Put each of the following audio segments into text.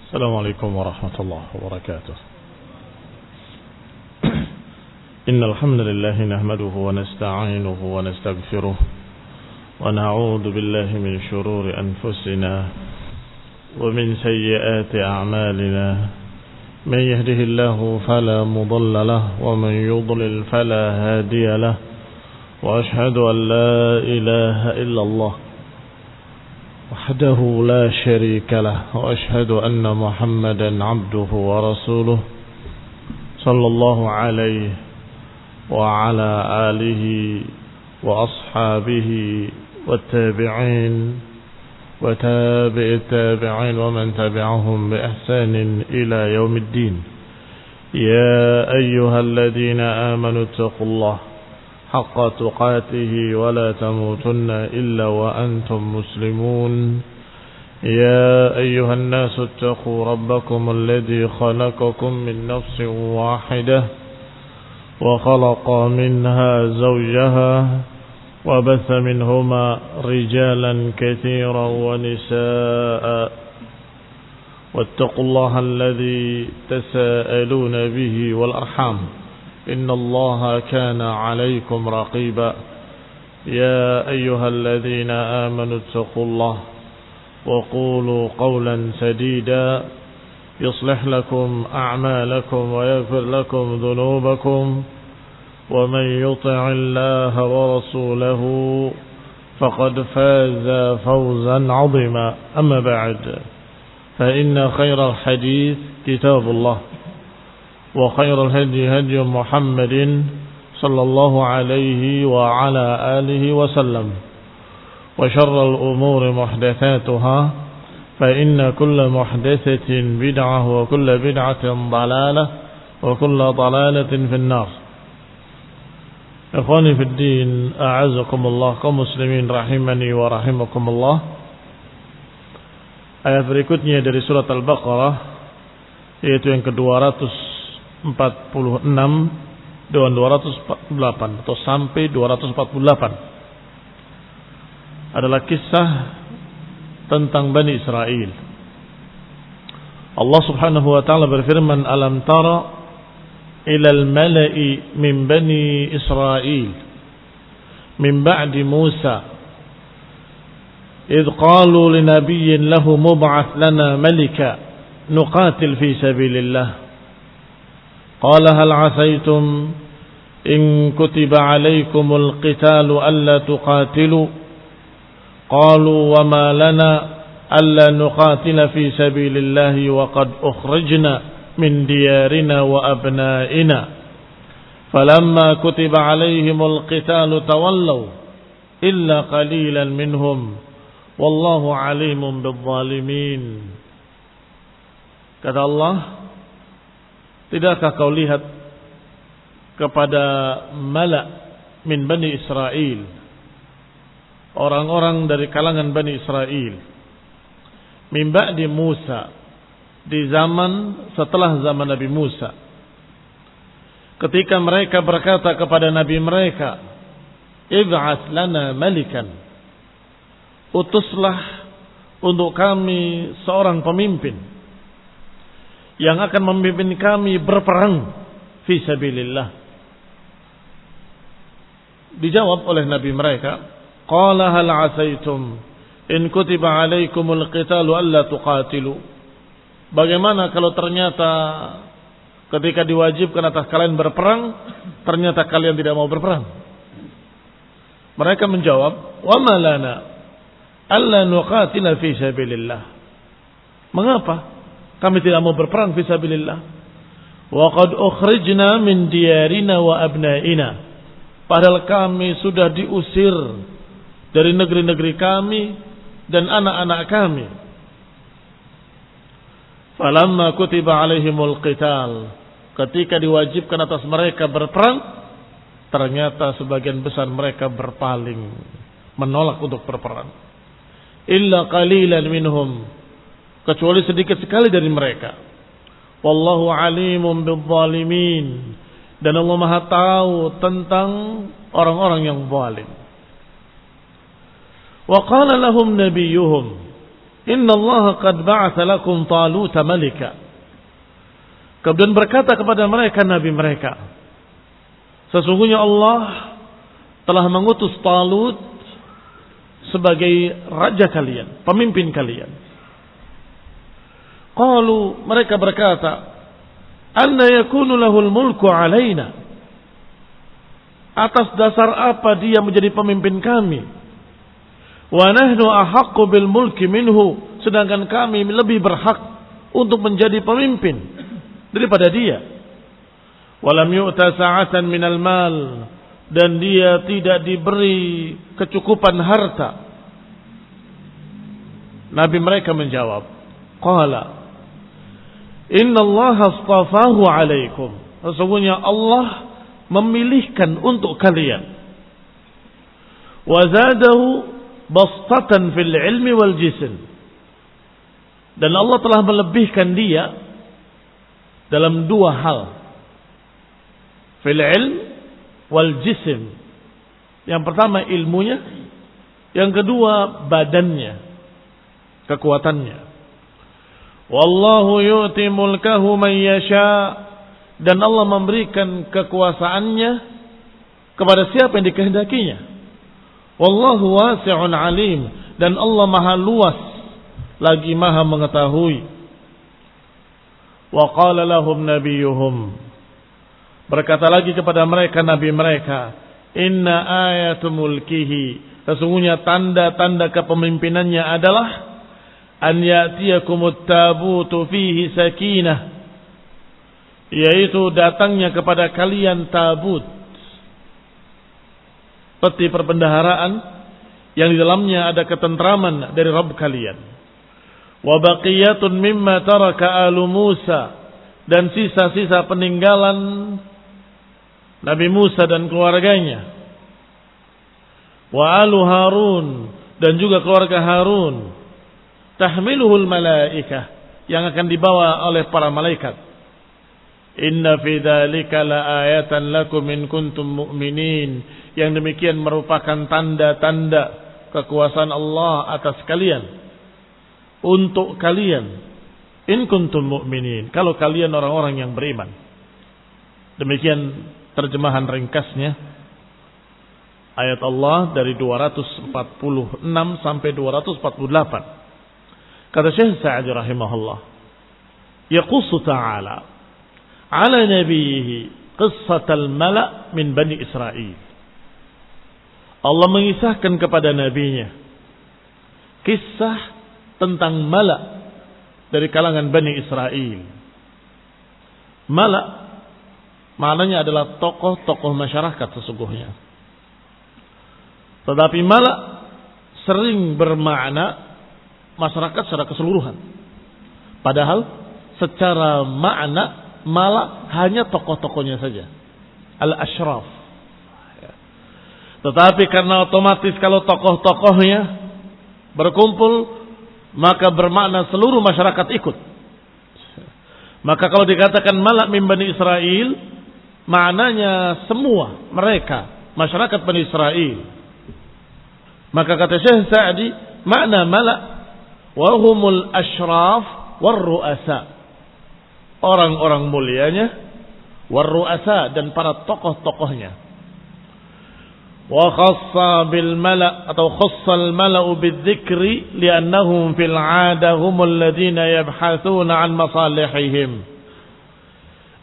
السلام عليكم ورحمة الله وبركاته. إن الحمد لله نحمده ونستعينه ونستغفره ونعوذ بالله من شرور أنفسنا ومن سيئات أعمالنا. من يهده الله فلا مضل له ومن يضلل فلا هادي له. وأشهد أن لا إله إلا الله وحده لا شريك له. وأشهد أن محمدا عبده ورسوله صلى الله عليه وعلى آله وأصحابه والتابعين وتابع التابعين ومن تبعهم بإحسان إلى يوم الدين. يا أيها الذين آمنوا اتقوا الله حق تقاته ولا تموتن إلا وأنتم مسلمون. يا أيها الناس اتقوا ربكم الذي خلقكم من نفس واحدة وخلق منها زوجها وبث منهما رجالا كثيرا ونساء واتقوا الله الذي تساءلون به والأرحام إن الله كان عليكم رقيبا. يا أيها الذين آمنوا اتقوا الله وقولوا قولا سديدا يصلح لكم أعمالكم ويغفر لكم ذنوبكم ومن يطع الله ورسوله فقد فاز فوزا عظيما. أما بعد فإن خير الحديث كتاب الله وخير الهدي هدي محمد صلى الله عليه وعلى آله وسلم وشر الأمور محدثاتها فإن كل محدثة بدعة وكل بدعة ضلالة وكل ضلالة في النار. Ikhwani fi din, a'azakumullah, kaum muslimin rahimani wa rahimakumullah. Ayat berikutnya dari surat Al-Baqarah, yaitu yang ke-246 dan 248 atau sampai 248 adalah kisah tentang Bani Israel. Allah Subhanahu wa taala berfirman, "Alam tara إلى الملأ من بني إسرائيل من بعد موسى إذ قالوا لنبي له مبعث لنا ملكا نقاتل في سبيل الله قال هل عسيتم إن كتب عليكم القتال ألا تقاتلوا قالوا وما لنا ألا نقاتل في سبيل الله وقد أخرجنا من ديارنا وأبنائنا فلما كتب عليهم القتال تولوا إلا قليلا منهم والله عليم بالظالمين." Kata Allah, tidakkah kau lihat kepada mala' min Bani Israel, orang-orang dari kalangan Bani Israel, min ba'di Musa, di zaman setelah zaman Nabi Musa, ketika mereka berkata kepada Nabi mereka, "Ib'ats lana malikan," utuslah untuk kami seorang pemimpin yang akan memimpin kami berperang fi sabilillah. Dijawab oleh Nabi mereka, "Qala hal 'asaitum in kutiba 'alaikumul qitalu alla tuqatilu." Bagaimana kalau ternyata ketika diwajibkan atas kalian berperang, ternyata kalian tidak mau berperang? Mereka menjawab, "Wa ma lana alla nuqatila fi sabilillah." Mengapa kami tidak mau berperang fi sabilillah? Wa qad ukhrijna min diyarina wa abnaina. Padahal kami sudah diusir dari negeri-negeri kami dan anak-anak kami. Falamma kutiba alaihimul qital, ketika diwajibkan atas mereka berperang, ternyata sebagian besar mereka berpaling, menolak untuk berperang. Illa qalilan minhum, kecuali sedikit sekali dari mereka. Wallahu alimun bizzalimin, dan Allah Maha tahu tentang orang-orang yang zalim. Wa qala lahum nabiyuhum, Inna Allah qad ba'atha lakum Taluta malika. Kemudian berkata kepada mereka nabi mereka, sesungguhnya Allah telah mengutus Talut sebagai raja kalian, pemimpin kalian. Qalu, mereka berkata, anna yakunu lahul mulku alaina. Atas dasar apa dia menjadi pemimpin kami? Wa nahnu ahaqqu bil mulki minhu, sedangkan kami lebih berhak untuk menjadi pemimpin daripada dia. Walam yu'ta sa'atan minal mal, dan dia tidak diberi kecukupan harta. Nabi mereka menjawab, qala inna Allah astafahu alaikum, sesungguhnya Allah memilihkan untuk kalian, wa zadahu bastatan fil ilmi wal jism, dan Allah telah melebihkan dia dalam dua hal, fil ilm wal jism. Yang pertama ilmunya, yang kedua badannya, kekuatannya. Wallahu yu'ti mulkahu man yasha, dan Allah memberikan kekuasaannya kepada siapa yang dikehendakinya. Wallahu wasi'un alim, dan Allah maha luas lagi maha mengetahui. Wa qala lahum nabiyuhum, berkata lagi kepada mereka nabi mereka, inna ayatu mulkihi, sesungguhnya tanda-tanda kepemimpinannya adalah an ya'tiyakumut tabutu fihi sakinah, yaitu datangnya kepada kalian tabut, peti perbendaharaan yang di dalamnya ada ketentraman dari Rabb kalian. Wa baqiyatun mimma taraka alu Musa, dan sisa-sisa peninggalan Nabi Musa dan keluarganya. Wa alu Harun, dan juga keluarga Harun. Tahmiluhul malaikah, yang akan dibawa oleh para malaikat. Inna fi dzalika laayatan lakum in kuntum mu'minin, yang demikian merupakan tanda-tanda kekuasaan Allah atas kalian, untuk kalian, in kuntum mu'minin, kalau kalian orang-orang yang beriman. Demikian terjemahan ringkasnya ayat Allah dari 246 sampai 248. Kata Syekh Sa'di rahimahullah, yaqussu ta'ala ala nabiyhi qissatal mala' min Bani Israel. Allah mengisahkan kepada nabinya kisah tentang mala' dari kalangan Bani Israel. Mala' maknanya adalah tokoh-tokoh masyarakat sesungguhnya. Tetapi mala' sering bermakna masyarakat secara keseluruhan. Padahal secara makna mala' hanya tokoh-tokohnya saja, al-ashraf. Tetapi karena otomatis kalau tokoh-tokohnya berkumpul, maka bermakna seluruh masyarakat ikut. Maka kalau dikatakan mala' min Bani Israel, maknanya semua mereka, masyarakat Bani Israel. Maka kata Syekh Sa'di, makna mala' wahumul ashraf warru'asa, orang-orang mulianya, warru'asa, dan para tokoh-tokohnya. Wa khassa bil mala' atau khassal mala'u bidzikri li'annahum fil 'ada humul ladzina yabhatsuna 'an masalihihim.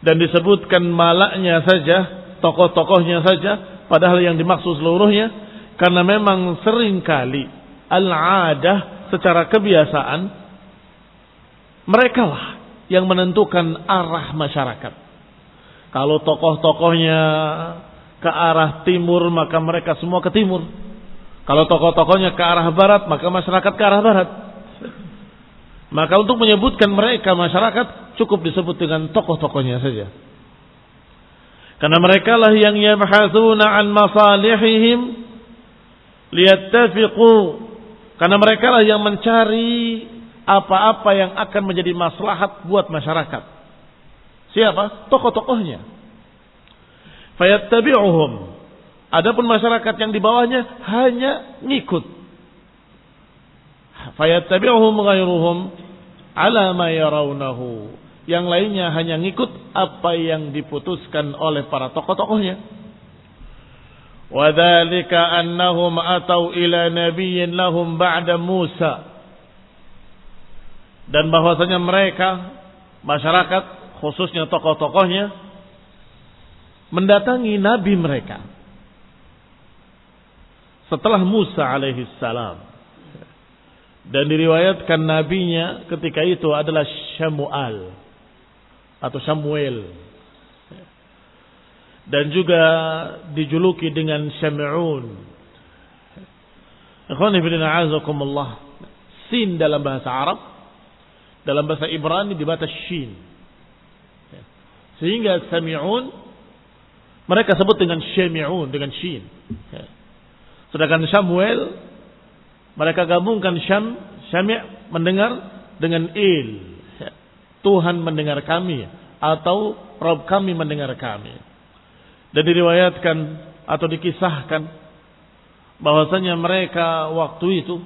Dan disebutkan malaknya saja, tokoh-tokohnya saja, padahal yang dimaksud seluruhnya, karena memang seringkali al-'adah, secara kebiasaan, merekalah yang menentukan arah masyarakat. Kalau tokoh-tokohnya ke arah timur, maka mereka semua ke timur. Kalau tokoh-tokohnya ke arah barat, maka masyarakat ke arah barat. Maka untuk menyebutkan mereka masyarakat, cukup disebut dengan tokoh-tokohnya saja. Karena mereka lah yang yabhatsuna an masalihihim liyattafiqu, karena mereka lah yang mencari apa-apa yang akan menjadi maslahat buat masyarakat. Siapa? Tokoh-tokohnya. Fayattabi'uhum. Adapun masyarakat yang di bawahnya hanya ngikut. Fayattabi'uhum ghairuhum ala ma yarawnahu. Yang lainnya hanya ngikut apa yang diputuskan oleh para tokoh-tokohnya. Wa dzalika annahum atau ila nabiyyin lahum ba'da Musa. Dan bahwasanya mereka, masyarakat, khususnya tokoh-tokohnya, mendatangi nabi mereka setelah Musa alaihi salam. Dan diriwayatkan nabinya ketika itu adalah Syamuel atau Samuel. Dan juga dijuluki dengan Syam'un. Ikhwani fillah azakumullah. Sin dalam bahasa Arab, dalam bahasa Ibrani dibaca shin. Sehingga Sami'un mereka sebut dengan Syami'un, dengan shin. Sedangkan Samuel mereka gabungkan Syami' mendengar dengan il. Tuhan mendengar kami atau Rabb kami mendengar kami. Dan diriwayatkan atau dikisahkan bahwasanya mereka waktu itu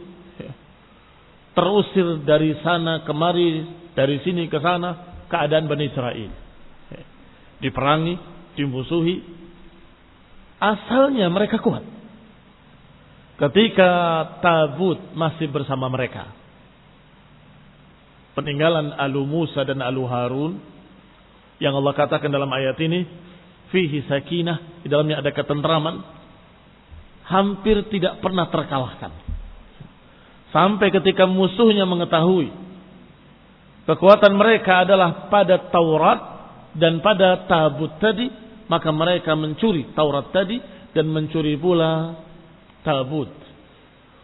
terusir dari sana kemari, dari sini ke sana, keadaan Bani Israel. Diperangi, dimusuhi. Asalnya mereka kuat. Ketika tabut masih bersama mereka. Peninggalan Alu Musa dan Alu Harun yang Allah katakan dalam ayat ini, fihi sakinah, di dalamnya ada ketentraman, hampir tidak pernah terkalahkan. Sampai ketika musuhnya mengetahui kekuatan mereka adalah pada Taurat dan pada tabut tadi, maka mereka mencuri Taurat tadi dan mencuri pula tabut.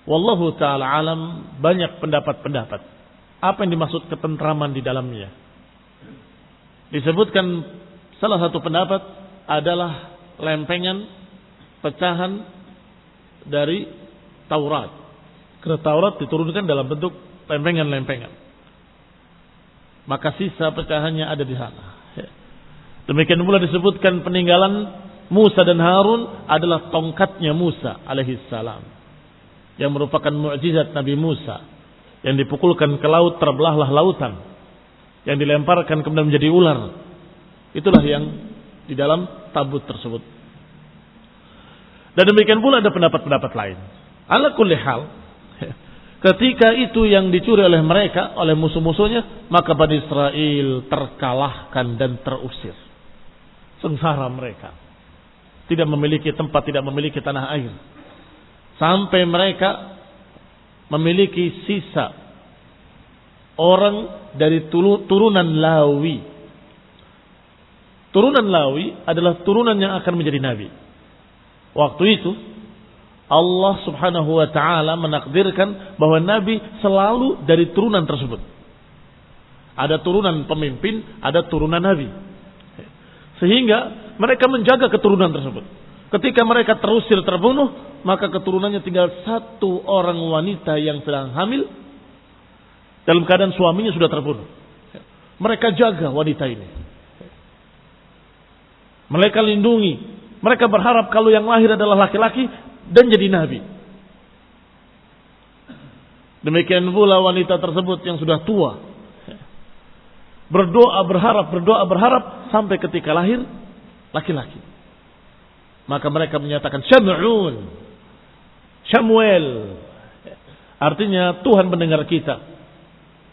Wallahu ta'ala alam, banyak pendapat-pendapat. Apa yang dimaksud ketentraman di dalamnya? Disebutkan salah satu pendapat adalah lempengan, pecahan dari Taurat. Karena Taurat diturunkan dalam bentuk lempengan-lempengan. Maka sisa pecahannya ada di sana. Demikian pula disebutkan peninggalan Musa dan Harun adalah tongkatnya Musa alaihissalam. Yang merupakan mukjizat Nabi Musa. Yang dipukulkan ke laut, terbelahlah lautan. Yang dilemparkan kemudian menjadi ular. Itulah yang di dalam tabut tersebut. Dan demikian pula ada pendapat-pendapat lain. Ala kulli hal, ketika itu yang dicuri oleh mereka, oleh musuh-musuhnya, maka Bani Israel terkalahkan dan terusir. Sengsara mereka. Tidak memiliki tempat, tidak memiliki tanah air. Sampai mereka memiliki sisa orang dari turunan Lawi. Turunan Lawi adalah turunan yang akan menjadi nabi. Waktu itu Allah subhanahu wa ta'ala menakdirkan bahwa nabi selalu dari turunan tersebut. Ada turunan pemimpin, ada turunan nabi. Sehingga mereka menjaga keturunan tersebut. Ketika mereka terusir terbunuh, maka keturunannya tinggal satu orang wanita yang sedang hamil dalam keadaan suaminya sudah terbunuh. Mereka jaga wanita ini. Mereka lindungi. Mereka berharap kalau yang lahir adalah laki-laki dan jadi nabi. Demikian pula wanita tersebut yang sudah tua. Berdoa berharap sampai ketika lahir laki-laki. Maka mereka menyatakan Syam'un, Samuel. Artinya Tuhan mendengar kita.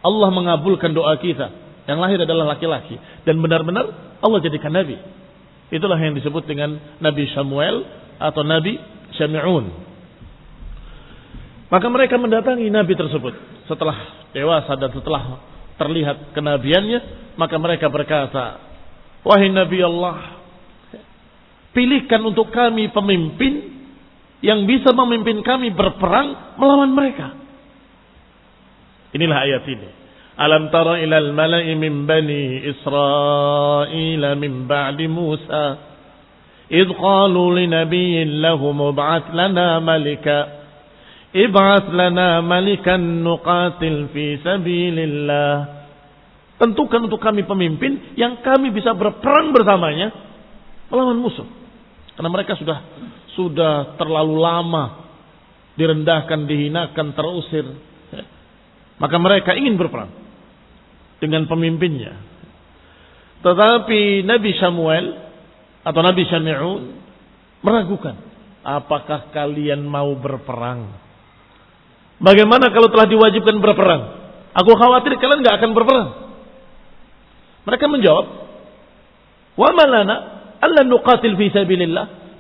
Allah mengabulkan doa kita. Yang lahir adalah laki-laki. Dan benar-benar Allah jadikan nabi. Itulah yang disebut dengan Nabi Samuel atau Nabi Syam'un. Maka mereka mendatangi nabi tersebut. Setelah dewasa dan setelah terlihat kenabiannya, maka mereka berkata, wahai Nabi Allah, pilihkan untuk kami pemimpin yang bisa memimpin kami berperang melawan mereka. Inilah ayat ini. Alam tara ilal mala'i min bani Israel min ba'di Musa idh qalu li nabiyyin lahum ib'ath lana malikan nuqatil fi sabilillah. Tentukan untuk kami pemimpin yang kami bisa berperang bersamanya melawan musuh. Karena mereka sudah terlalu lama direndahkan, dihinakan, terusir. Maka mereka ingin berperang dengan pemimpinnya. Tetapi Nabi Samuel atau Nabi Syami'un meragukan, apakah kalian mau berperang? Bagaimana kalau telah diwajibkan berperang? Aku khawatir kalian gak akan berperang. Mereka menjawab, wa malana alla nuqatil fi sabilillah.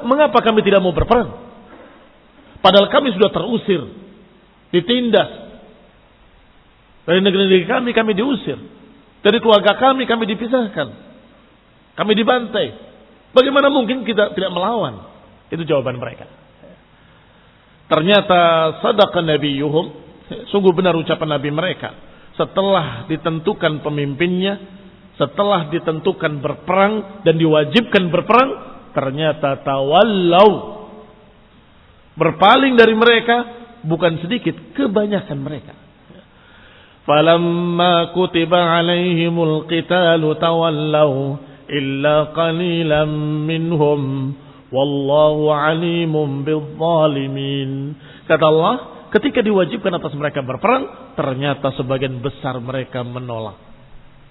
Mengapa kami tidak mau berperang? Padahal kami sudah terusir, ditindas. Dari negeri-negeri kami diusir. Dari keluarga kami dipisahkan. Kami dibantai. Bagaimana mungkin kita tidak melawan? Itu jawaban mereka. Ternyata sadaqa nabiyuhum, sungguh benar ucapan nabi mereka. Setelah ditentukan pemimpinnya, setelah ditentukan berperang dan diwajibkan berperang, ternyata tawallau, berpaling dari mereka, bukan sedikit, kebanyakan mereka. Falamma kutiba alaihimul qitalu tawallau illa qalilan minhum wallahu alimun bizzalimin. Kata Allah, ketika diwajibkan atas mereka berperang, ternyata sebagian besar mereka menolak,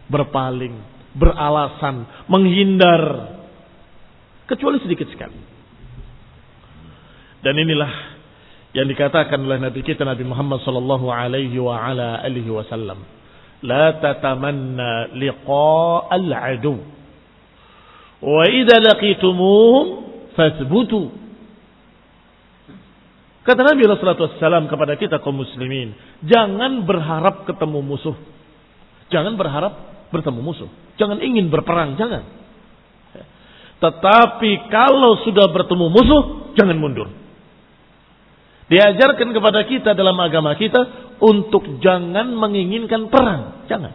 berpaling, beralasan, menghindar, kecuali sedikit sekali. Dan inilah yang dikatakan oleh Nabi kita Nabi Muhammad sallallahu alaihi wa ala alihi wasallam, la tatamanna liqa'al adu wa idza laqitumuhum fathbutu. Kata Nabi sallallahu alaihi wasallam kepada kita kaum muslimin, jangan berharap ketemu musuh. Jangan berharap bertemu musuh. Jangan ingin berperang, jangan. Tetapi kalau sudah bertemu musuh, jangan mundur. Diajarkan kepada kita dalam agama kita untuk jangan menginginkan perang. Jangan.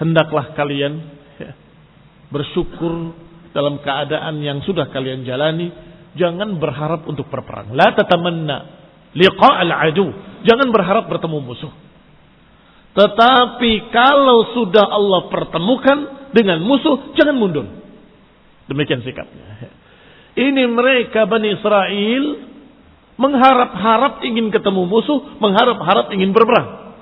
Hendaklah kalian bersyukur dalam keadaan yang sudah kalian jalani. Jangan berharap untuk berperang. La tatamanna liqa'al adu. Jangan berharap bertemu musuh. Tetapi kalau sudah Allah pertemukan dengan musuh, jangan mundur. Demikian sikapnya. Ini mereka Bani Israel mengharap-harap ingin ketemu musuh, mengharap-harap ingin berperang.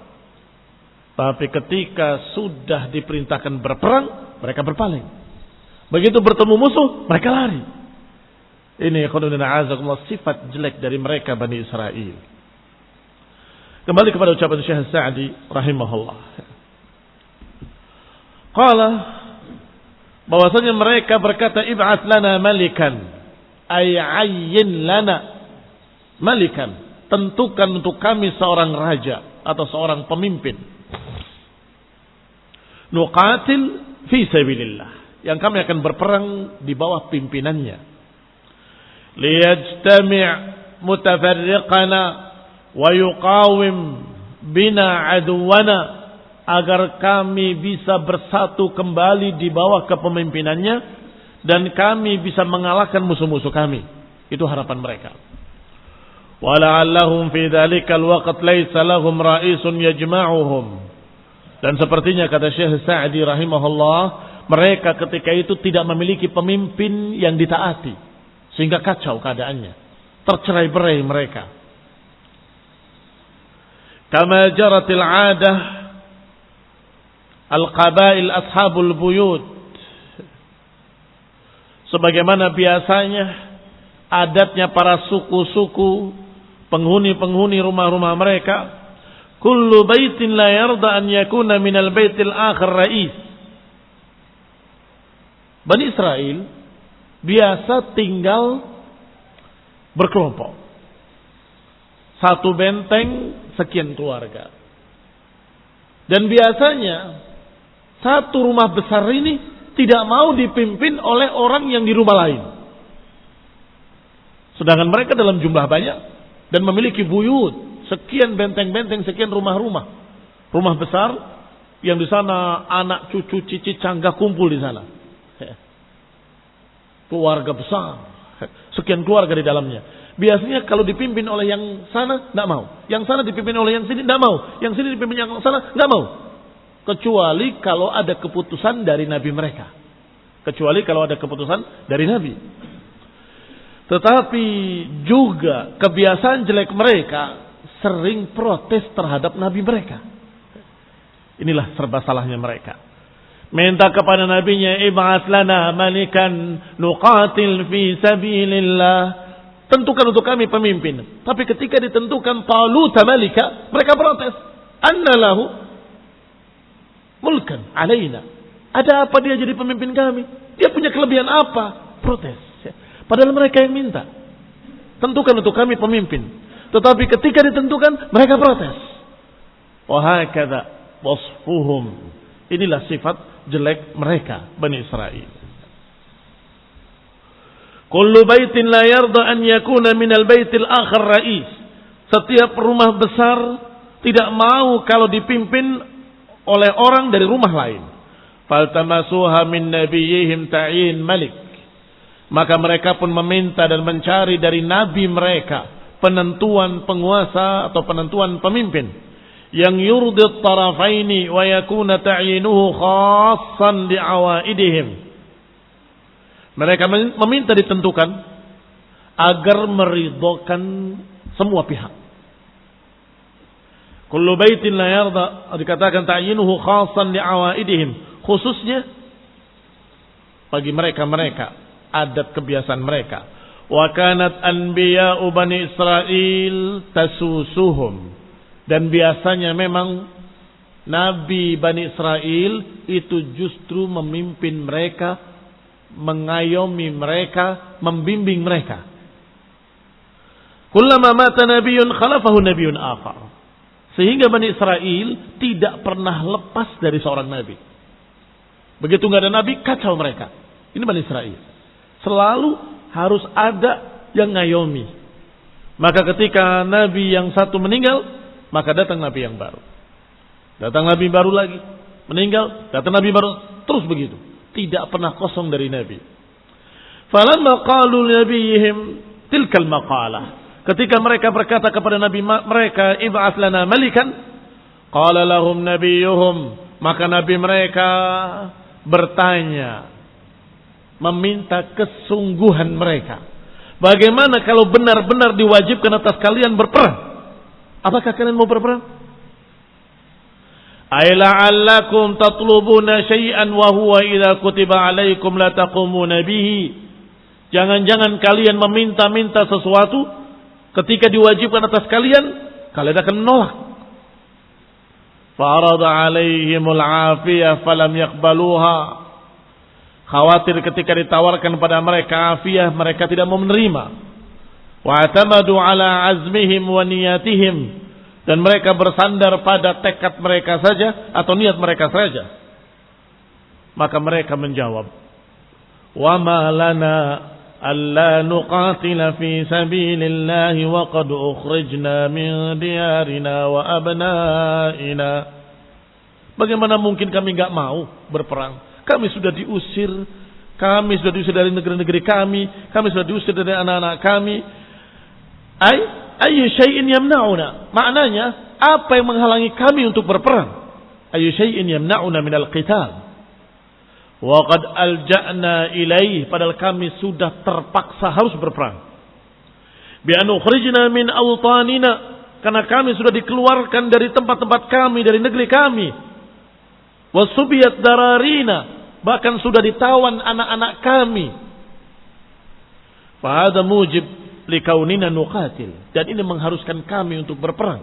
Tapi ketika sudah diperintahkan berperang, mereka berpaling. Begitu bertemu musuh, mereka lari. Ini sifat jelek dari mereka Bani Israel. Kembali kepada ucapan Syekh Sa'di rahimahullah. Qala, bahwasanya mereka berkata, ib'ats lana malikan, ay ayyin lana malikan, tentukan untuk kami seorang raja atau seorang pemimpin, nuqatil fi sabilillah, yang kami akan berperang di bawah pimpinannya, liyajtami' mutafarriqana wa yuqawim bina aduwana, agar kami bisa bersatu kembali di bawah kepemimpinannya dan kami bisa mengalahkan musuh-musuh kami. Itu harapan mereka. Wala'allahum fi dzalikal waqt laisa lahum ra'isun yajma'uhum. Dan sepertinya kata Syekh Sa'di rahimahullah, mereka ketika itu tidak memiliki pemimpin yang ditaati, sehingga kacau keadaannya, tercerai-berai mereka. Kama jaratil 'adah al-qabail ashabul buyut, sebagaimana biasanya adatnya para suku-suku, penghuni-penghuni rumah-rumah mereka, kullu baitin la yarda an yakuna minal baitil akhir rais. Bani Israel biasa tinggal berkelompok. Satu benteng, sekian keluarga. Dan biasanya satu rumah besar ini tidak mau dipimpin oleh orang yang di rumah lain. Sedangkan mereka dalam jumlah banyak dan memiliki buyut, sekian benteng-benteng, sekian rumah-rumah. Rumah besar yang di sana anak, cucu, cici, cangga kumpul di sana. Keluarga besar, sekian keluarga di dalamnya. Biasanya kalau dipimpin oleh yang sana, tidak mau. Yang sana dipimpin oleh yang sini, tidak mau. Yang sini dipimpin yang sana, tidak mau. Kecuali kalau ada keputusan dari Nabi mereka. Kecuali kalau ada keputusan dari Nabi. Tetapi juga kebiasaan jelek mereka, sering protes terhadap nabi mereka. Inilah serba salahnya mereka. Minta kepada nabinya, ib'ats lana malikan nuqatil fi sabilillah. Tentukan untuk kami pemimpin. Tapi ketika ditentukan Talut malika, mereka protes. Anna lahu mulkan alaina. Ada apa dia jadi pemimpin kami? Dia punya kelebihan apa? Protes. Padahal mereka yang minta. Tentukan untuk kami pemimpin. Tetapi ketika ditentukan, mereka protes. Wa hakadha wasfuhum. Inilah sifat jelek mereka, Bani Israel. Kullu baitin la yarda an yakuna minal baitil akhar ra'is. Setiap rumah besar tidak mau kalau dipimpin oleh orang dari rumah lain. Faltamasuha min nabiyihim ta'yin malik. Maka mereka pun meminta dan mencari dari nabi mereka penentuan penguasa atau penentuan pemimpin yang yurdit tarafaini wa yakuna ta'yinuhu khassan li'awaidihim. Mereka meminta ditentukan agar meridhokan semua pihak. Kullu baitin la yarda, dikatakan ta'yinuhu khassan li'awaidihim, khususnya bagi mereka-mereka, adat kebiasaan mereka. Wa kanat anbiya'u Bani Israel tasusuhum. Dan biasanya memang Nabi Bani Israel itu justru memimpin mereka, mengayomi mereka, membimbing mereka. Kullama mata nabiyyun khalafahu nabiyyun akhar. Sehingga Bani Israel tidak pernah lepas dari seorang nabi. Begitu nggak ada nabi, kacau mereka. Ini Bani Israel. Selalu harus ada yang ngayomi. Maka ketika nabi yang satu meninggal, maka datang nabi yang baru. Datang nabi baru lagi, meninggal, datang nabi baru, terus begitu. Tidak pernah kosong dari nabi. Falamma qalu nabiyihim tilkal maqalah. Ketika mereka berkata kepada nabi mereka, ib'ats lana malikan, qala lahum nabiyuhum, maka nabi mereka bertanya, meminta kesungguhan mereka. Bagaimana kalau benar-benar diwajibkan atas kalian berperang? Apakah kalian mau berperang? Aila'allakum tatlubuna syai'an wa huwa idza kutiba 'alaikum la taqumuna bihi. Jangan-jangan kalian meminta-minta sesuatu ketika diwajibkan atas kalian akan menolak. Farada 'alaihimul 'afiyah falam yaqbaluha. Khawatir ketika ditawarkan pada mereka afiyah, mereka tidak mau menerima. Wa'tamadu ala azmihim wa niyatihim, dan mereka bersandar pada tekad mereka saja atau niat mereka saja. Maka mereka menjawab, wa ma lana alla nuqatila fi sabilillahi wa qad ukhrijna min diyarina wa abnaina. Bagaimana mungkin kami enggak mau berperang? Kami sudah diusir, kami sudah diusir dari negeri-negeri kami sudah diusir dari anak-anak kami. Ayyu syai'in yamna'una. Maknanya, apa yang menghalangi kami untuk berperang? Ayyu syai'in yamna'una minal qital. Wa qad alja'na ilaih, padahal kami sudah terpaksa harus berperang. Bi an ukhrijna min awtanina, karena kami sudah dikeluarkan dari tempat-tempat kami, dari negeri kami. Wa subiyat dararina, bahkan sudah ditawan anak-anak kami. Fa hadha mujib likaunina nuqatil, dan ini mengharuskan kami untuk berperang.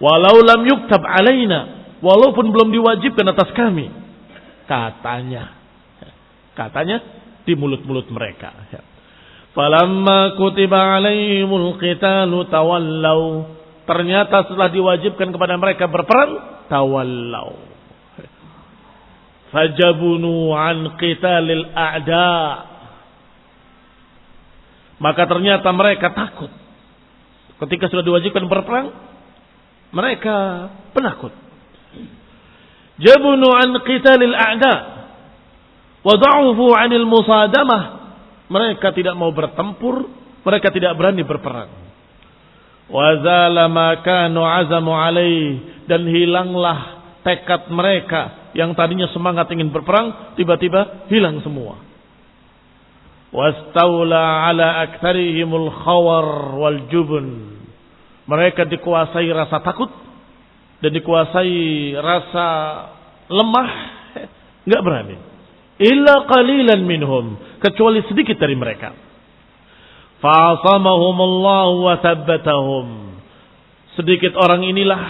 Walau lam yuktab alaina, walaupun belum diwajibkan atas kami. Katanya di mulut-mulut mereka. Falamma kutiba alaihimul qitalu tawallau. Ternyata setelah diwajibkan kepada mereka berperang, tawallau. Fajabunu an qitalil a'da. Maka ternyata mereka takut. Ketika sudah diwajibkan berperang, mereka penakut. Jabunu an qitalil a'da wa da'ufu 'anil musadamah. Mereka tidak mau bertempur, mereka tidak berani berperang. Wa zala ma kanu 'azamu 'alaih, dan hilanglah tekad mereka yang tadinya semangat ingin berperang, tiba-tiba hilang semua. Wastawla ala aktarihimul khawar wal jubun. Mereka dikuasai rasa takut dan dikuasai rasa lemah, enggak berani. Illa qalilan minhum, kecuali sedikit dari mereka. Fa'asamahumullahu wa thabbatahum. Sedikit orang inilah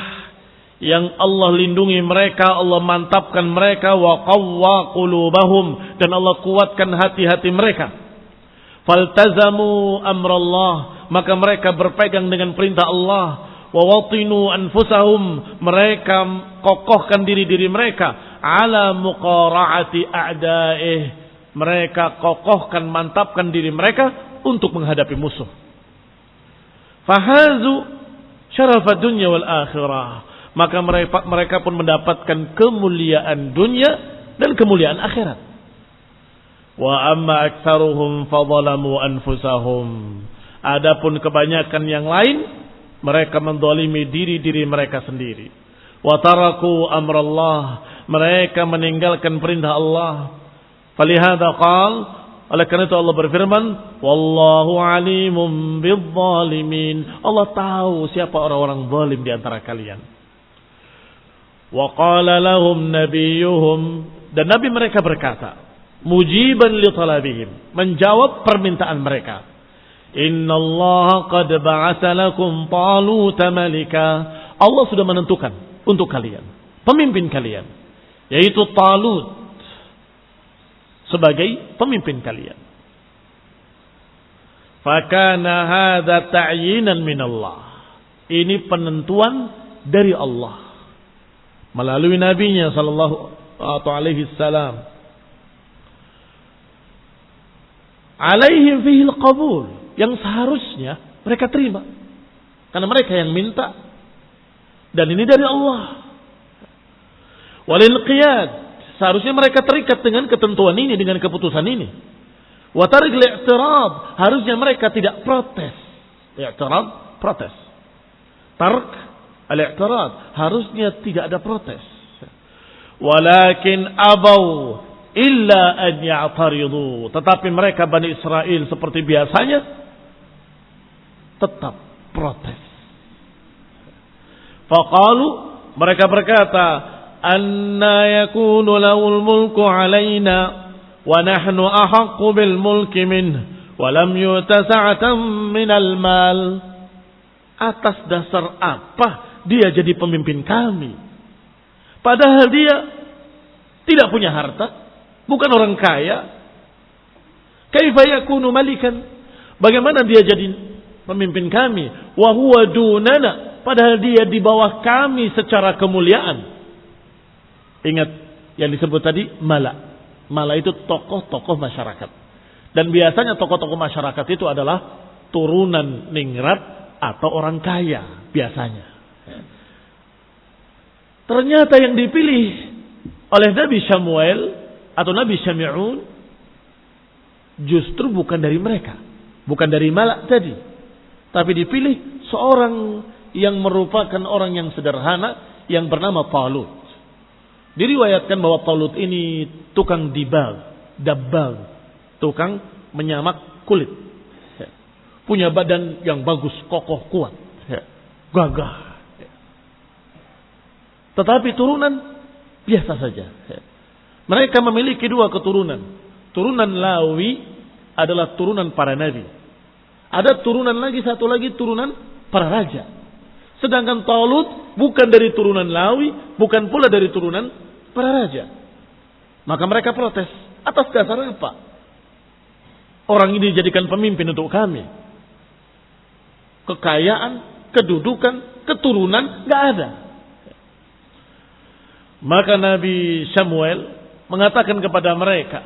yang Allah lindungi mereka, Allah mantapkan mereka, wa qawwa qulubahum, dan Allah kuatkan hati-hati mereka. Faltazamu amrallah, maka mereka berpegang dengan perintah Allah. Wa watinu anfusahum, mereka kokohkan diri-diri mereka ala muqara'ati a'daih, mereka kokohkan, mantapkan diri mereka untuk menghadapi musuh. Fahazu syarafad dunya wal akhirah, maka mereka pun mendapatkan kemuliaan dunia dan kemuliaan akhirat. Wa amma aktsaruhum fadzalamu anfusahum, adapun kebanyakan yang lain mereka menzalimi diri-diri mereka sendiri. Wa taraku amrallah, mereka meninggalkan perintah Allah. Falihada qal, oleh karena itu Allah berfirman, wallahu alimum bidzalimin, Allah tahu siapa orang-orang zalim di antara kalian. Wa qala lahum nabiyuhum, dan nabi mereka berkata, mujiban li talabihim, menjawab permintaan mereka, innallaha qad ba'atsa lakum Taluta malika, Allah sudah menentukan untuk kalian pemimpin kalian, yaitu Talut, sebagai pemimpin kalian. Fakana hadza ta'yinan minallah, ini penentuan dari Allah melalui nabinya sallallahu alaihi wasallam. Alaihim fihi al-qabul, yang seharusnya mereka terima karena mereka yang minta, dan ini dari Allah. Walil qiyad, seharusnya mereka terikat dengan ketentuan ini, dengan keputusan ini. Wa tarikul i'tirad, harusnya mereka tidak protes. I'tirad, protes. Tark al-i'tirad, harusnya tidak ada protes. Walakin abau illa an ya'taridu, tetapi mereka Bani Israel seperti biasanya tetap protes. Faqalu, mereka berkata, anna yakunu lahul mulku alaina wa nahnu ahaqqu bil mulki minhu wa lam yu'ta sa'atan minal mal. Atas dasar apa dia jadi pemimpin kami, padahal dia tidak punya harta, bukan orang kaya? Kaifa yakunu malikan, bagaimana dia jadi pemimpin kami? Wa huwa dunana, padahal dia di bawah kami secara kemuliaan. Ingat yang disebut tadi mala. Mala itu tokoh-tokoh masyarakat. Dan biasanya tokoh-tokoh masyarakat itu adalah turunan ningrat atau orang kaya biasanya. Ternyata yang dipilih oleh Nabi Samuel atau Nabi Syami'un justru bukan dari mereka, bukan dari Malak tadi, tapi dipilih seorang yang merupakan orang yang sederhana yang bernama Talut. Diriwayatkan bahwa Talut ini tukang dabbag, tukang menyamak kulit, punya badan yang bagus, kokoh, kuat, gagah, tetapi turunan biasa saja. Mereka memiliki dua keturunan. Turunan Lawi adalah turunan para nabi. Ada turunan lagi, satu lagi turunan para raja. Sedangkan Talut bukan dari turunan Lawi, bukan pula dari turunan para raja. Maka mereka protes. Atas dasar apa orang ini dijadikan pemimpin untuk kami? Kekayaan, kedudukan, keturunan gak ada. Maka Nabi Samuel mengatakan kepada mereka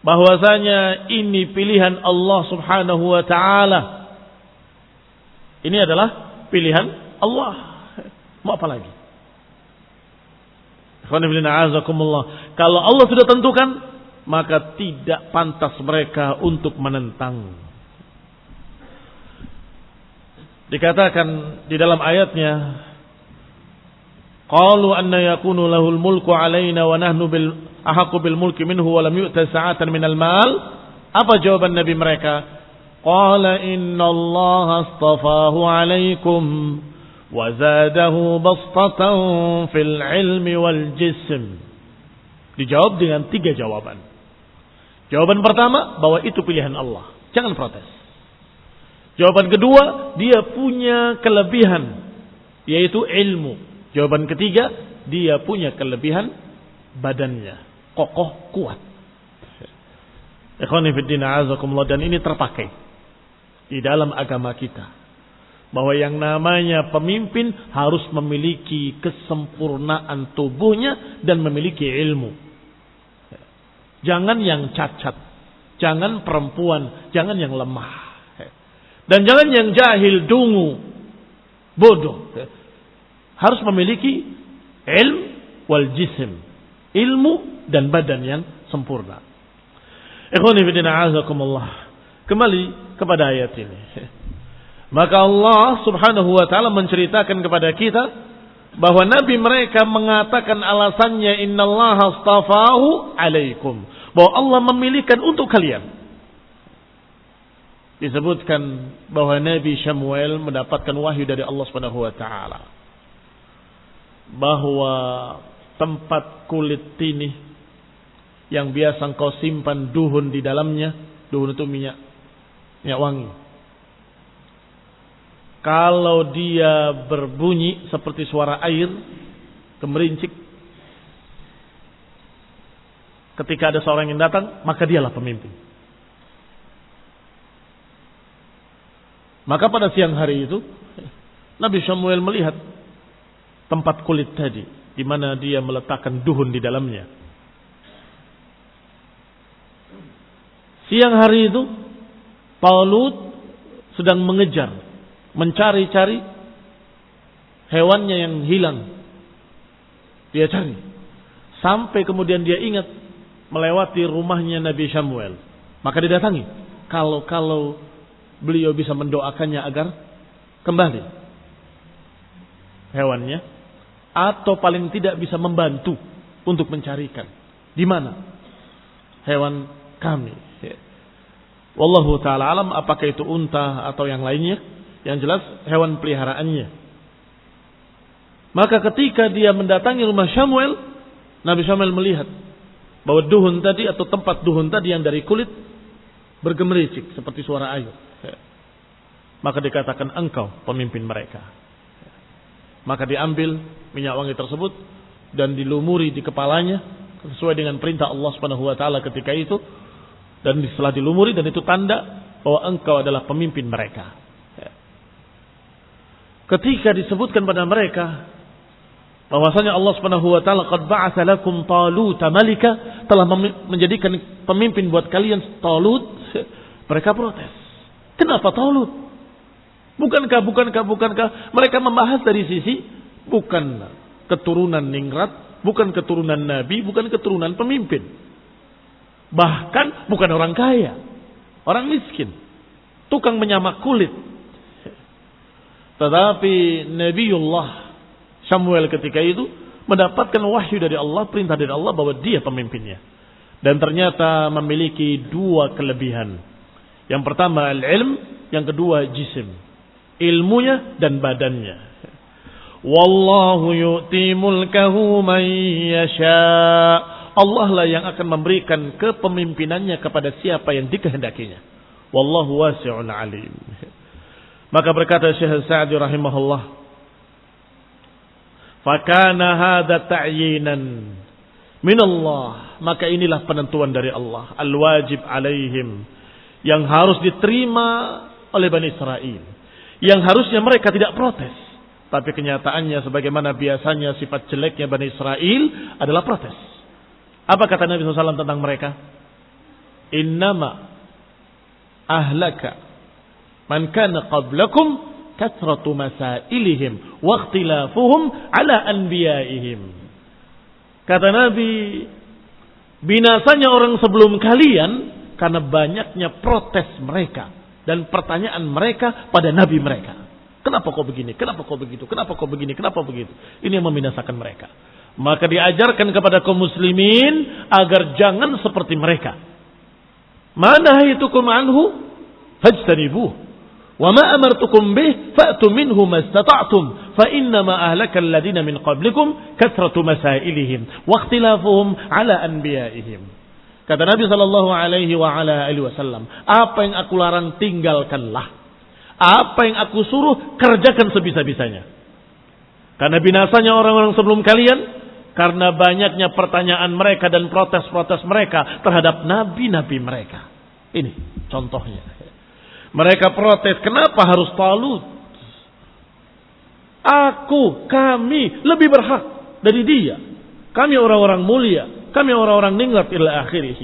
bahwasanya ini pilihan Allah Subhanahu wa taala. Ini adalah pilihan Allah. Mau apa lagi? Kalau Allah sudah tentukan, maka tidak pantas mereka untuk menentang. Dikatakan di dalam ayatnya, qalu anna yakunu lahul mulku alaina wa nahnu ahaqqu bil mulki minhu wa lam yu'ta sa'atan minal mal. Apa jawaban Nabi mereka? Qala inna Allah astafahu alaikum wa zadahu bastatan fil ilmi wal jism. Dijawab dengan 3 jawaban. Jawaban pertama, bahwa itu pilihan Allah. Jangan protes. Jawaban kedua, dia punya kelebihan, yaitu ilmu. Jawaban ketiga, dia punya kelebihan badannya, kokoh, kuat. Ikhwani fiddin a'azakumullah, dan ini terpakai di dalam agama kita, bahwa yang namanya pemimpin harus memiliki kesempurnaan tubuhnya dan memiliki ilmu. Jangan yang cacat, jangan perempuan, jangan yang lemah, dan jangan yang jahil, dungu, bodoh. Harus memiliki ilm wal jism, ilmu dan badan yang sempurna. Ikhwani fillah a'azakumullah. Kembali kepada ayat ini. Maka Allah Subhanahu wa taala menceritakan kepada kita bahwa nabi mereka mengatakan alasannya innallaha astafahu alaikum, bahwa Allah memilihkan untuk kalian. Disebutkan bahwa Nabi Samuel mendapatkan wahyu dari Allah Subhanahu wa taala bahwa tempat kulit tinih yang biasa engkau simpan duhun di dalamnya, duhun itu minyak wangi. Kalau dia berbunyi seperti suara air, gemerincik, ketika ada seorang yang datang, maka dialah pemimpin. Maka pada siang hari itu, Nabi Samuel melihat tempat kulit tadi, di mana dia meletakkan duhun di dalamnya. Siang hari itu, Talut sedang mengejar, mencari-cari hewannya yang hilang. Dia cari. Sampai kemudian dia ingat melewati rumahnya Nabi Samuel. Maka didatangi. Kalau beliau bisa mendoakannya agar kembali hewannya, atau paling tidak bisa membantu untuk mencarikan di mana hewan kami. Wallahu ta'ala alam, apakah itu unta atau yang lainnya, yang jelas hewan peliharaannya. Maka ketika dia mendatangi rumah Samuel, Nabi Samuel melihat bahwa duhun tadi atau tempat duhun tadi yang dari kulit bergemericik seperti suara air. Maka dikatakan engkau pemimpin mereka. Maka diambil minyak wangi tersebut dan dilumuri di kepalanya sesuai dengan perintah Allah Subhanahu wa taala ketika itu, dan setelah dilumuri, dan itu tanda bahwa engkau adalah pemimpin mereka. Ketika disebutkan pada mereka bahwasanya Allah Subhanahu wa taala qad ba'atsa lakum Taluta malika, telah menjadikan pemimpin buat kalian Talut, mereka protes. Kenapa Talut? Bukankah mereka membahas dari sisi bukan keturunan ningrat, bukan keturunan nabi, bukan keturunan pemimpin. Bahkan bukan orang kaya, orang miskin, tukang menyamak kulit. Tetapi Nabiullah Samuel ketika itu mendapatkan wahyu dari Allah, perintah dari Allah bahwa dia pemimpinnya. Dan ternyata memiliki 2 kelebihan. Yang pertama al-ilm, yang kedua jisim, ilmunya dan badannya. Wallahu yu'ti mulkahu man yasha'. Allah lah yang akan memberikan kepemimpinannya kepada siapa yang dikehendakinya. Wallahu wasi'un alim. Maka berkata Syekh Sa'di rahimahullah, fakana hadza ta'yinan min Allah, maka inilah penentuan dari Allah, al-wajib alaihim, yang harus diterima oleh Bani Israel, yang harusnya mereka tidak protes, tapi kenyataannya sebagaimana biasanya sifat jeleknya Bani Israel adalah protes. Apa kata Nabi SAW tentang mereka? Innama ahlaka man kana qablakum kathratu masailihim wa ikhtilafuhum ala anbiya'ihim. Kata Nabi, binasanya orang sebelum kalian karena banyaknya protes mereka dan pertanyaan mereka pada nabi mereka. Kenapa kau begini? Kenapa kau begitu? Kenapa kau begini? Kenapa begitu? Ini yang membinasakan mereka. Maka diajarkan kepada kaum muslimin agar jangan seperti mereka. Mana haytukum anhu fajtanibuh. Wa ma amartukum bih fa'tu minhu mastata'tum fa innama ahlaka alladhina min qablikum kathratu masailihim wa ikhtilafuhum ala anbiya'ihim. Kata Nabi sallallahu alaihi wa ala alihi wasallam, apa yang aku larang tinggalkanlah. Apa yang aku suruh kerjakan sebisa-bisanya. Karena binasanya orang-orang sebelum kalian karena banyaknya pertanyaan mereka dan protes-protes mereka terhadap nabi-nabi mereka. Ini contohnya. Mereka protes, kenapa harus Talut? Kami lebih berhak dari dia. Kami orang-orang mulia. Kami orang-orang ningrat ila akhirih.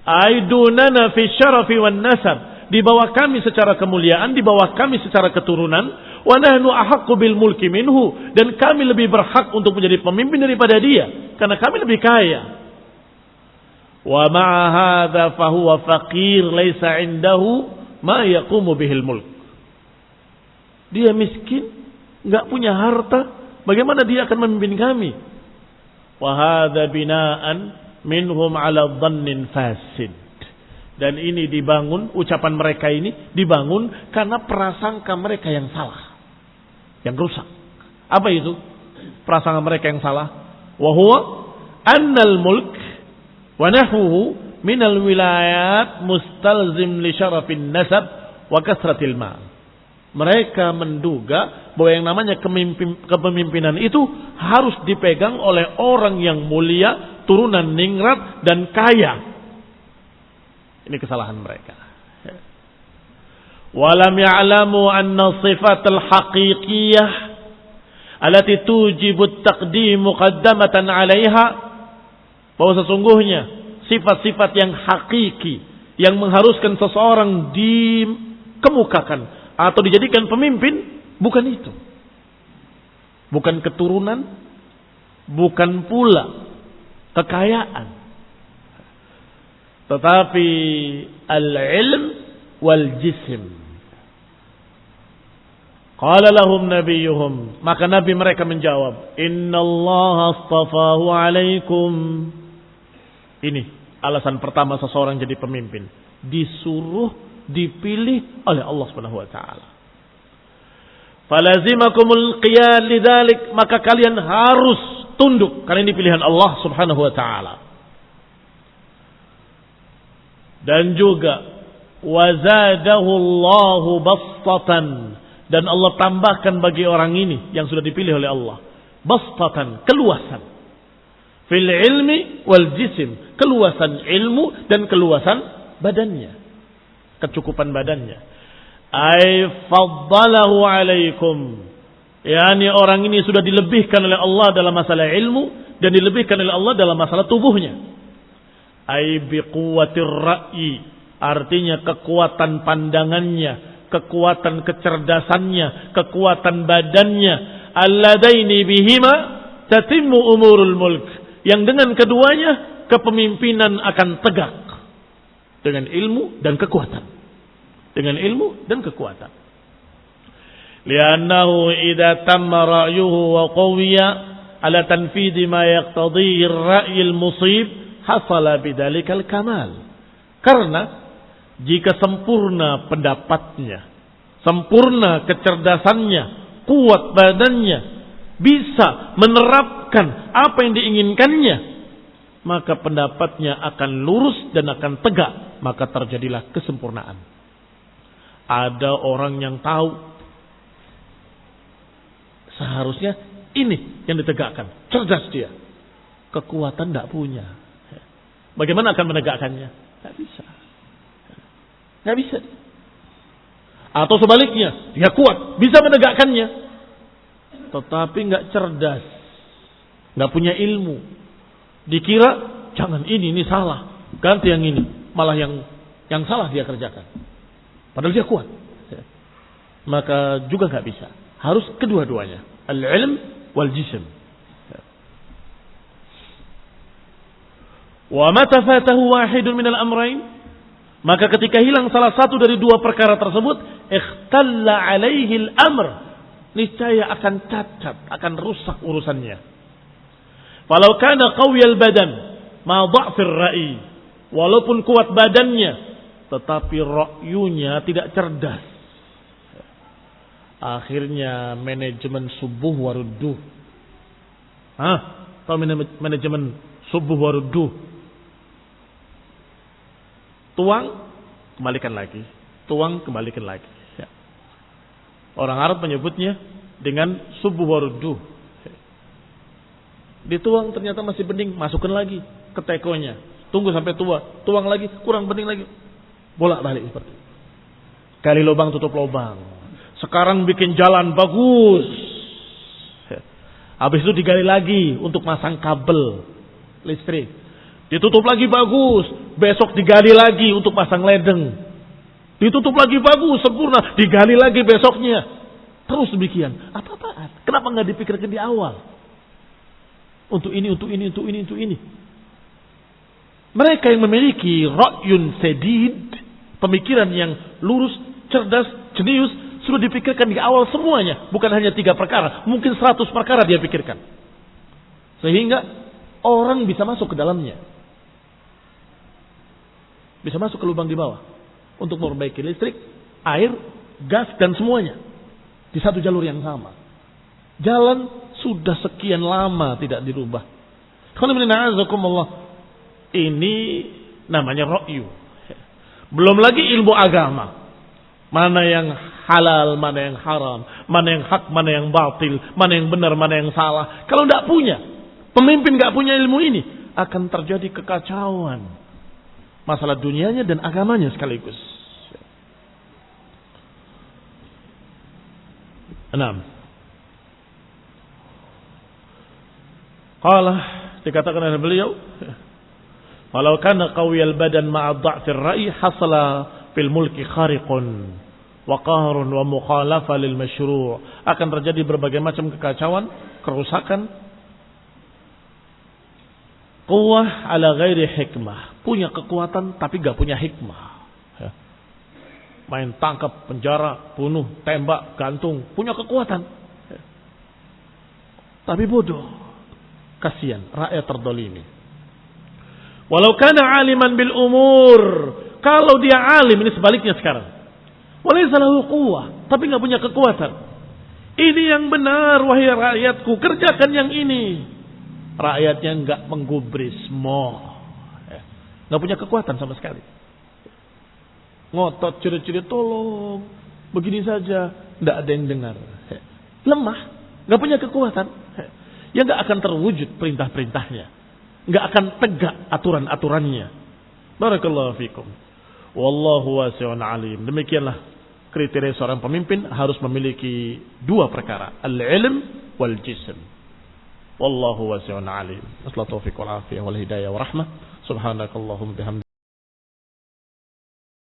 Aidunana fi syarafi wan nasab. Di bawah kami secara kemuliaan, di bawah kami secara keturunan. Wa nahnu ahaqqu bil mulki minhu. Dan kami lebih berhak untuk menjadi pemimpin daripada dia. Karena kami lebih kaya. Wa ma'a hadza fahuwa faqir laisa indahu ma yaqumu bihil mulk. Dia miskin, enggak punya harta, bagaimana dia akan memimpin kami? Wa hadza binaan minhum ala dhannin fasid. Dan ini dibangun, ucapan mereka ini dibangun karena prasangka mereka yang salah, yang rusak. Apa itu prasangka mereka yang salah? Wa huwa annal mulk wa nahwuhu minal wilayat mustalzim li syarafin nasab wa kasratil mal. Mereka menduga bahwa yang namanya kepemimpinan itu harus dipegang oleh orang yang mulia, turunan ningrat dan kaya. Ini kesalahan mereka. Walam ya'lamu anna sifatal haqiqiyah allati tujibu at-taqdim muqaddamatan 'alaiha, bahwa sesungguhnya sifat-sifat yang hakiki yang mengharuskan seseorang dikemukakan atau dijadikan pemimpin bukan itu. Bukan keturunan, bukan pula kekayaan. Tetapi al-ilm wal jism. Qala lahum nabiyuhum, maka nabi mereka menjawab, innallaha astafahu alaikum. Ini alasan pertama seseorang jadi pemimpin. Disuruh, dipilih oleh Allah Subhanahu wa taala. Falazimakumul qiyad lidzalik, maka kalian harus tunduk karena ini pilihan Allah Subhanahu wa taala. Dan juga wazadahu Allahu bastatan, dan Allah tambahkan bagi orang ini yang sudah dipilih oleh Allah bastatan, keluasan. Fil ilmi wal jisim, keluasan ilmu dan keluasan badannya, kecukupan badannya. Ay faddalahu alaikum, yakni orang ini sudah dilebihkan oleh Allah dalam masalah ilmu dan dilebihkan oleh Allah dalam masalah tubuhnya. Ay biquwatir ra'yi, artinya kekuatan pandangannya, kekuatan kecerdasannya, kekuatan badannya. Alladaini bihima tatimmu umurul mulk, yang dengan keduanya kepemimpinan akan tegak dengan ilmu dan kekuatan. Dengan ilmu dan kekuatan. Li'annahu idza tamma ra'yuhu wa qawiya ala tanfidhi ma yaqtadhihi ar-ra'y al-musib hasala bidzalikal kamal. Karena jika sempurna pendapatnya, sempurna kecerdasannya, kuat badannya, bisa menerapkan apa yang diinginkannya, maka pendapatnya akan lurus dan akan tegak, maka terjadilah kesempurnaan. Ada orang yang tahu seharusnya ini yang ditegakkan, cerdas dia, kekuatan tidak punya. Bagaimana akan menegakkannya? Tidak bisa. Tidak bisa. Atau sebaliknya, dia kuat, bisa menegakkannya, tetapi nggak cerdas, nggak punya ilmu. Dikira jangan ini salah, ganti yang ini, malah yang salah dia kerjakan. Padahal dia kuat, maka juga nggak bisa. Harus kedua-duanya, al-ilm wal jism. Wa mata fatahu wahidun minal amrayn, maka ketika hilang salah satu dari dua perkara tersebut, ikhtalla alaihi al-amr, niscaya akan cacat, akan rusak urusannya. Walau kana qawiyal badan ma dha'fir ra'i, walaupun kuat badannya tetapi ra'yunya tidak cerdas. Akhirnya manajemen subuh warudduh. Tahu manajemen subuh warudduh? Tuang, kembalikan lagi. Tuang, kembalikan lagi. Ya. Orang Arab menyebutnya dengan subuh warudduh. Dituang ternyata masih bening, masukkan lagi ke tekonya. Tunggu sampai tua, tuang lagi, kurang bening lagi. Bolak-balik seperti itu. Gali lubang, tutup lubang. Sekarang bikin jalan bagus. Habis itu digali lagi untuk masang kabel listrik. Ditutup lagi bagus. Besok digali lagi untuk pasang ledeng. Ditutup lagi bagus, sempurna. Digali lagi besoknya. Terus demikian. Apa-apaan? Kenapa nggak dipikirkan di awal? Untuk ini, untuk ini, untuk ini, untuk ini. Mereka yang memiliki ra'yun sadid, pemikiran yang lurus, cerdas, jenius, sudah dipikirkan di awal semuanya. Bukan hanya 3 perkara. Mungkin 100 perkara dia pikirkan. Sehingga orang bisa masuk ke dalamnya. Bisa masuk ke lubang di bawah. Untuk memperbaiki listrik, air, gas, dan semuanya. Di satu jalur yang sama. Jalan sudah sekian lama tidak dirubah. Ini namanya ra'yu. Belum lagi ilmu agama. Mana yang halal, mana yang haram, mana yang hak, mana yang batil, mana yang benar, mana yang salah. Kalau tidak punya, pemimpin tidak punya ilmu ini, akan terjadi kekacauan. Masalah dunianya dan agamanya sekaligus. 6. Qala, dikatakan oleh beliau, walau kana qawiyal badan ma'a dha'fir ra'i hasala fil mulki khariqun wa qahrun wa mukhalafa lil masyru'. Akan terjadi berbagai macam kekacauan, kerusakan. Quwwah ala ghairi hikmah. Punya kekuatan tapi enggak punya hikmah. Ya. Main tangkap, penjara, bunuh, tembak, gantung, punya kekuatan. Ya. Tapi bodoh. Kasihan rakyat terdolimi. Walau kana aliman bil umur, kalau dia alim, ini sebaliknya sekarang. Walaysa lahu quwwah, tapi enggak punya kekuatan. Ini yang benar wahai rakyatku, kerjakan yang ini. Rakyatnya enggak menggubris, enggak punya kekuatan sama sekali. Ngotot ciri-ciri tolong, begini saja, enggak ada yang dengar. Lemah, enggak punya kekuatan. Ya enggak akan terwujud perintah-perintahnya. Enggak akan tegak aturan-aturannya. Barakallahu fikum. Wallahu wasi'un alim. Demikianlah kriteria seorang pemimpin, harus memiliki 2 perkara, al-ilm wal jism. Wallahu wasi'un alim. Assalamualaikum warahmatullahi wabarakatuh wal hidayah wa rahmah. Subhanakallahumma bihamdika